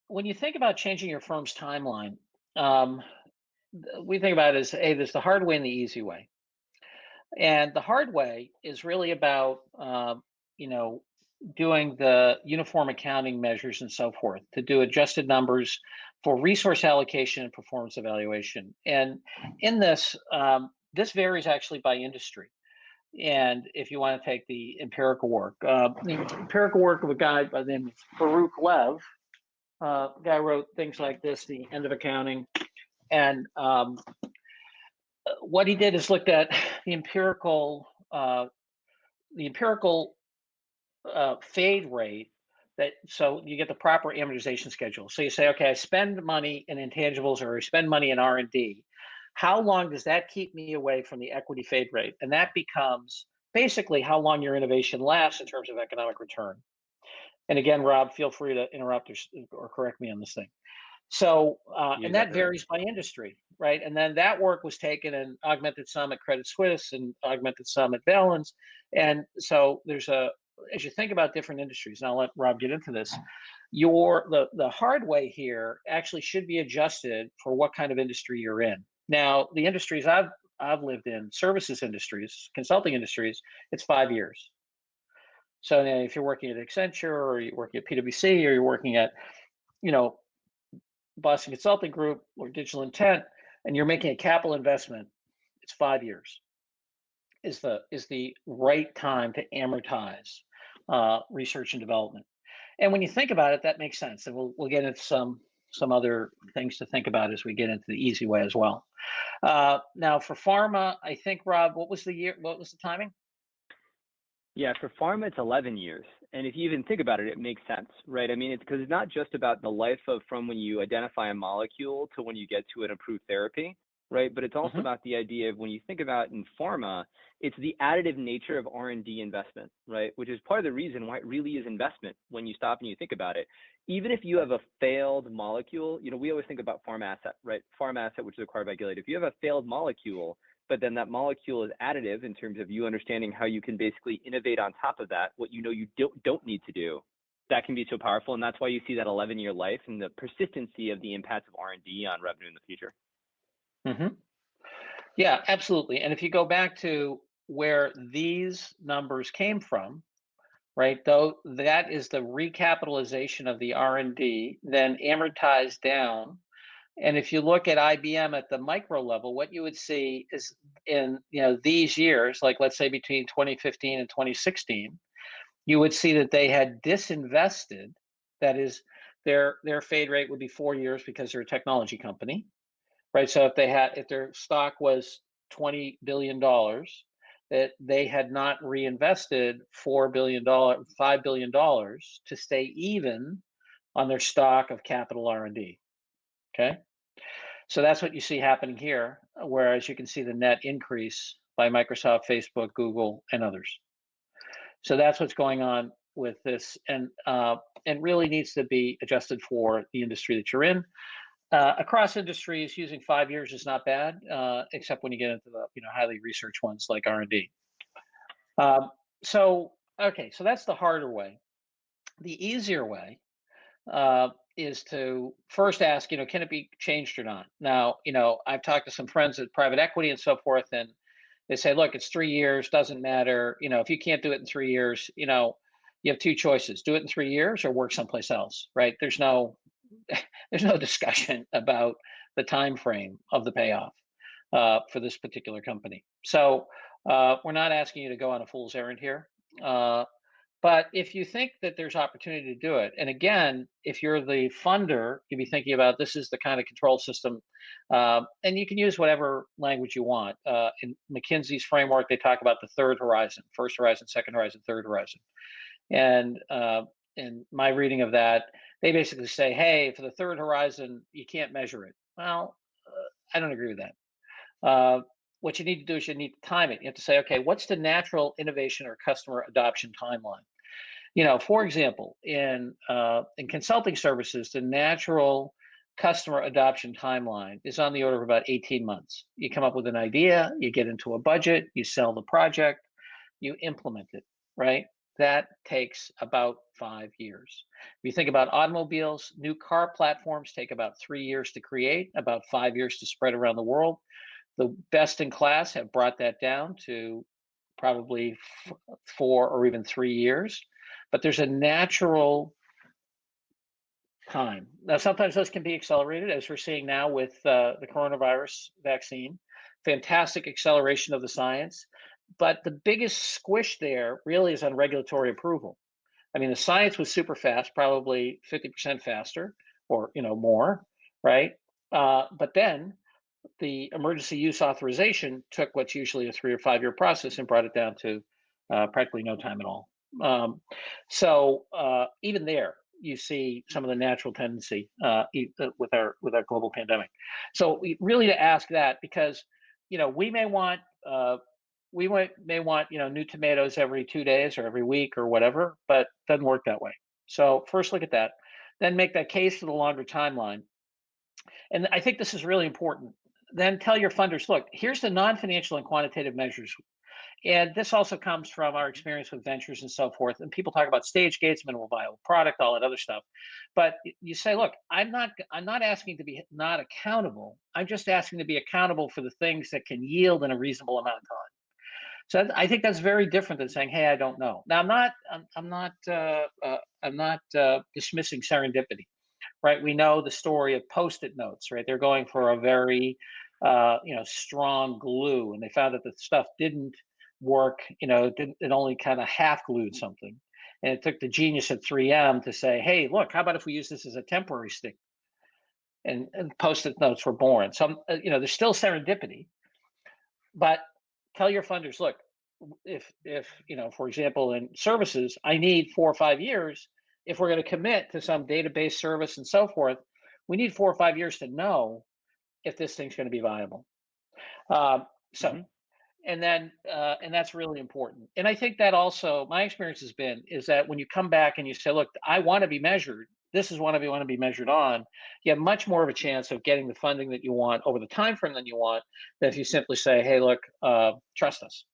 when you think about changing your firm's timeline, um, we think about it as, hey, there's the hard way and the easy way. And the hard way is really about, you know, doing the uniform accounting measures and so forth to do adjusted numbers for resource allocation and performance evaluation. And in this, this varies actually by industry. And if you want to take the empirical work of a guy by the name of Baruch Lev, guy wrote things like this, The End of Accounting. And what he did is looked at the empirical uh, the empirical fade rate that so you get the proper amortization schedule. So you say, okay, I spend money in intangibles or I spend money in R&D. How long does that keep me away from the equity fade rate? And that becomes basically how long your innovation lasts in terms of economic return. And again, Rob, feel free to interrupt or correct me on this thing. So, You're and that exactly right. varies by industry, right? And then that work was taken and augmented some at Credit Suisse and augmented some at Balance. And so as you think about different industries, and I'll let Rob get into this, the hard way here actually should be adjusted for what kind of industry you're in. Now, the industries I've lived in, services industries, consulting industries, it's 5 years. So if you're working at Accenture or you're working at PwC or you're working at, you know, Boston Consulting Group or Digital Intent, and you're making a capital investment, it's 5 years is the right time to amortize research and development. And when you think about it, that makes sense. And we'll get into some other things to think about as we get into the easy way as well. Now for pharma, I think Rob, what was the year? What was the timing? Yeah, for pharma, it's 11 years. And if you even think about it, it makes sense, right? I mean, it's because it's not just about the life of from when you identify a molecule to when you get to an approved therapy, right? But it's also Hmm. about the idea of when you think about in pharma, it's the additive nature of R&D investment, right? Which is part of the reason why it really is investment when you stop and you think about it. Even if you have a failed molecule, we always think about pharma asset, right? Pharma asset, which is acquired by Gilead. If you have a failed molecule, but then that molecule is additive in terms of you understanding how you can basically innovate on top of that, what you don't need to do. That can be so powerful, and that's why you see that 11-year life and the persistency of the impacts of R&D on revenue in the future. Hmm. Yeah, absolutely. And if you go back to where these numbers came from, right? Though that is the recapitalization of the R&D, then amortized down. And if you look at IBM at the micro level, what you would see is in these years, like let's say between 2015 and 2016, you would see that they had disinvested. That is, their fade rate would be 4 years because they're a technology company, right? So if their stock was $20 billion, that they had not reinvested $4 billion, $5 billion to stay even on their stock of capital R&D. Okay, so that's what you see happening here. Whereas you can see the net increase by Microsoft, Facebook, Google, and others. So that's what's going on with this, and really needs to be adjusted for the industry that you're in. Across industries, using 5 years is not bad, except when you get into the highly researched ones like R&D. Um, so okay, so that's the harder way. The easier way is to first ask, can it be changed or not? Now, I've talked to some friends at private equity and so forth, and they say, look, it's 3 years, doesn't matter. If you can't do it in 3 years, you have two choices: do it in 3 years or work someplace else, right? There's no discussion about the time frame of the payoff for this particular company. So we're not asking you to go on a fool's errand here. But if you think that there's opportunity to do it, and again, if you're the funder, you'd be thinking about this is the kind of control system, and you can use whatever language you want. In McKinsey's framework, they talk about the third horizon: first horizon, second horizon, third horizon. And in my reading of that, they basically say, hey, for the third horizon, you can't measure it. Well, I don't agree with that. Uh, what you need to do is you need to time it. You have to say, okay, what's the natural innovation or customer adoption timeline? For example, in consulting services, the natural customer adoption timeline is on the order of about 18 months. You come up with an idea, you get into a budget, you sell the project, you implement it, right? that takes about 5 years. If you think about automobiles, new car platforms take about 3 years to create, about 5 years to spread around the world. The best in class have brought that down to probably 4 or even 3 years. But there's a natural time. Now, sometimes those can be accelerated, as we're seeing now with the coronavirus vaccine. Fantastic acceleration of the science. But the biggest squish there really is on regulatory approval. I mean, the science was super fast, probably 50% faster or more, right? But then the emergency use authorization took what's usually a 3 or 5 year process and brought it down to practically no time at all. So even there, you see some of the natural tendency with our global pandemic. So really to ask that because we may want may want new tomatoes every 2 days or every week or whatever, but it doesn't work that way. So first look at that, then make that case for the longer timeline. And I think this is really important. Then tell your funders, look, here's the non-financial and quantitative measures. And this also comes from our experience with ventures and so forth. And people talk about stage gates, minimal viable product, all that other stuff. But you say, look, I'm not asking to be not accountable. I'm just asking to be accountable for the things that can yield in a reasonable amount of time. So I think that's very different than saying, "Hey, I don't know." Now, I'm not dismissing serendipity, right? We know the story of Post-it notes, right? They're going for a very, strong glue, and they found that the stuff didn't work. It only kind of half glued something, and it took the genius at 3M to say, "Hey, look, how about if we use this as a temporary stick?" And Post-it notes were born. So, there's still serendipity, but tell your funders, look, if for example, in services, I need 4 or 5 years. If we're going to commit to some database service and so forth, we need 4 or 5 years to know if this thing's going to be viable. So, Hmm. and that's really important. And I think that also my experience has been is that when you come back and you say, look, I want to be measured. This is what I want to be measured on. You have much more of a chance of getting the funding that you want over the time frame than you want than if you simply say, hey, look, trust us.